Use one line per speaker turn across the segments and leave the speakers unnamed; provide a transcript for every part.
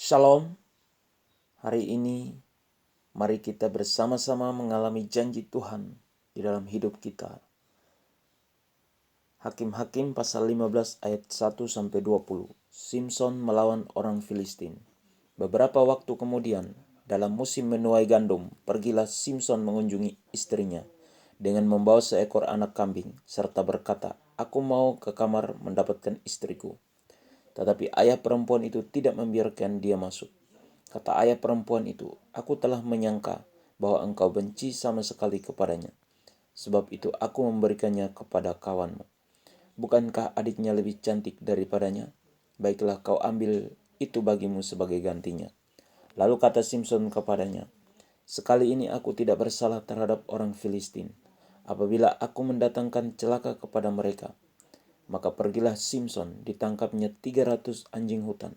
Shalom, hari ini mari kita bersama-sama mengalami janji Tuhan di dalam hidup kita. Hakim-Hakim pasal 15 ayat 1-20. Simson melawan orang Filistin. Beberapa waktu kemudian, dalam musim menuai gandum, pergilah Simson mengunjungi istrinya dengan membawa seekor anak kambing serta berkata, "Aku mau ke kamar mendapatkan istriku." Tetapi ayah perempuan itu tidak membiarkan dia masuk. Kata ayah perempuan itu, "Aku telah menyangka bahwa engkau benci sama sekali kepadanya. Sebab itu aku memberikannya kepada kawanmu. Bukankah adiknya lebih cantik daripadanya? Baiklah kau ambil itu bagimu sebagai gantinya." Lalu kata Simson kepadanya, "Sekali ini aku tidak bersalah terhadap orang Filistin. Apabila aku mendatangkan celaka kepada mereka." Maka pergilah Simson, ditangkapnya 300 anjing hutan.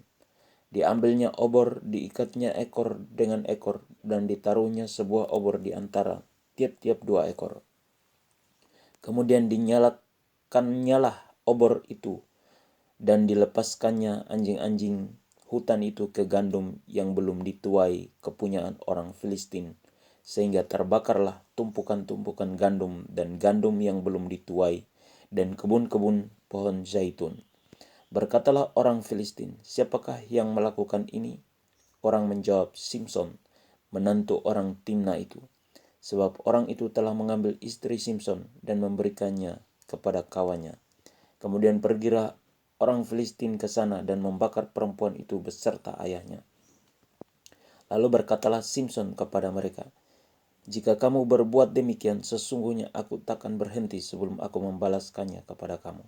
Diambilnya obor, diikatnya ekor dengan ekor, dan ditaruhnya sebuah obor di antara tiap-tiap 2 ekor. Kemudian dinyalakannya obor itu, dan dilepaskannya anjing-anjing hutan itu ke gandum yang belum dituai kepunyaan orang Filistin, sehingga terbakarlah tumpukan-tumpukan gandum dan gandum yang belum dituai, dan kebun-kebun pohon zaitun. Berkatalah orang Filistin, "Siapakah yang melakukan ini?" Orang menjawab, "Simson, menantu orang Timna itu." Sebab orang itu telah mengambil istri Simson dan memberikannya kepada kawannya. Kemudian pergilah orang Filistin ke sana dan membakar perempuan itu beserta ayahnya. Lalu berkatalah Simson kepada mereka, "Jika kamu berbuat demikian, sesungguhnya aku takkan berhenti sebelum aku membalaskannya kepada kamu."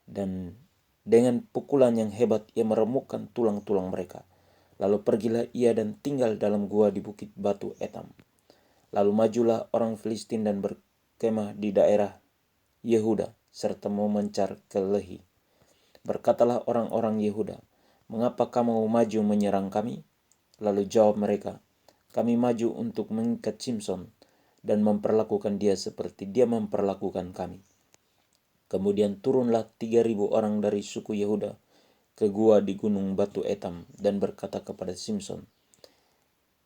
Dan dengan pukulan yang hebat ia meremukkan tulang-tulang mereka. Lalu pergilah ia dan tinggal dalam gua di bukit batu Etam. Lalu majulah orang Filistin dan berkemah di daerah Yehuda serta memancar ke Lehi. Berkatalah orang-orang Yehuda, "Mengapa kamu maju menyerang kami?" Lalu jawab mereka, "Kami maju untuk mengikat Simson dan memperlakukan dia seperti dia memperlakukan kami." Kemudian turunlah 3.000 orang dari suku Yehuda ke gua di gunung batu Etam dan berkata kepada Simson,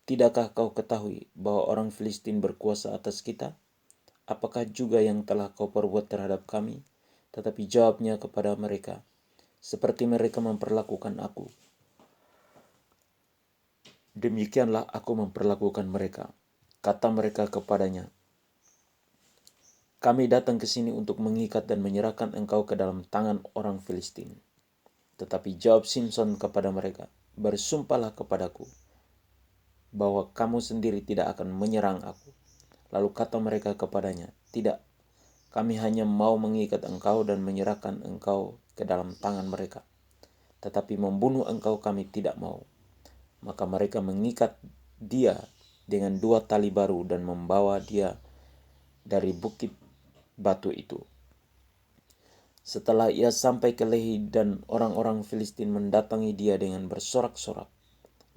"Tidakkah kau ketahui bahwa orang Filistin berkuasa atas kita? Apakah juga yang telah kau perbuat terhadap kami?" Tetapi jawabnya kepada mereka, "Seperti mereka memperlakukan aku, demikianlah aku memperlakukan mereka." Kata mereka kepadanya, "Kami datang ke sini untuk mengikat dan menyerahkan engkau ke dalam tangan orang Filistin." Tetapi jawab Simson kepada mereka, "Bersumpahlah kepadaku bahwa kamu sendiri tidak akan menyerang aku." Lalu kata mereka kepadanya, "Tidak, kami hanya mau mengikat engkau dan menyerahkan engkau ke dalam tangan mereka. Tetapi membunuh engkau kami tidak mau." Maka mereka mengikat dia dengan 2 tali baru dan membawa dia dari bukit batu itu. Setelah ia sampai ke Lehi dan orang-orang Filistin mendatangi dia dengan bersorak-sorak,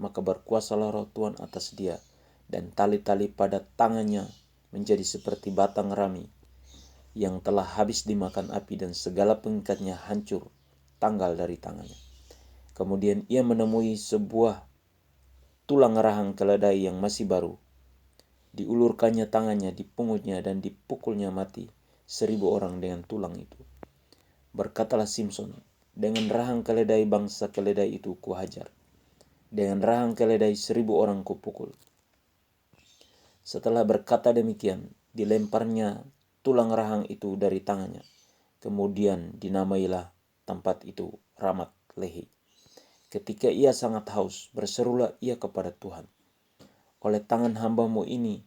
maka berkuasalah roh Tuhan atas dia, dan tali-tali pada tangannya menjadi seperti batang rami yang telah habis dimakan api, dan segala pengikatnya hancur tanggal dari tangannya. Kemudian ia menemui sebuah tulang rahang keledai yang masih baru. Diulurkannya tangannya, dipungutnya dan dipukulnya mati 1.000 orang dengan tulang itu. Berkatalah Simson, "Dengan rahang keledai bangsa keledai itu kuhajar. Dengan rahang keledai 1.000 orang kupukul." Setelah berkata demikian, dilemparnya tulang rahang itu dari tangannya. Kemudian dinamailah tempat itu Ramat Lehi. Ketika ia sangat haus, berserulah ia kepada Tuhan, "Oleh tangan hambamu ini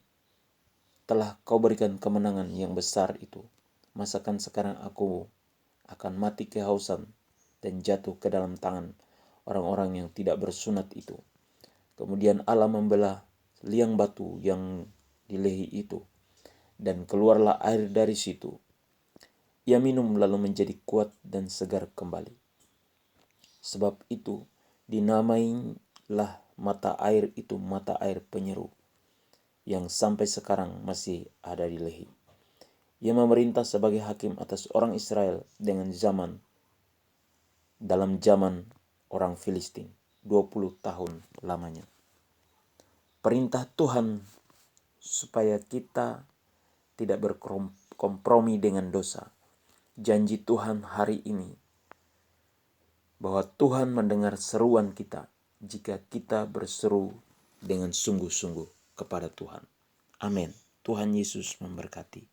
telah kau berikan kemenangan yang besar itu. Masakan sekarang aku akan mati kehausan dan jatuh ke dalam tangan orang-orang yang tidak bersunat itu." Kemudian Allah membelah liang batu yang di Lehi itu, dan keluarlah air dari situ. Ia minum lalu menjadi kuat dan segar kembali. Sebab itu dinamailah mata air itu mata air penyeru, yang sampai sekarang masih ada di Lehi. Ia memerintah sebagai hakim atas orang Israel dalam zaman orang Filistin. 20 tahun lamanya. Perintah Tuhan supaya kita tidak berkompromi dengan dosa. Janji Tuhan hari ini bahwa Tuhan mendengar seruan kita jika kita berseru dengan sungguh-sungguh kepada Tuhan. Amin. Tuhan Yesus memberkati.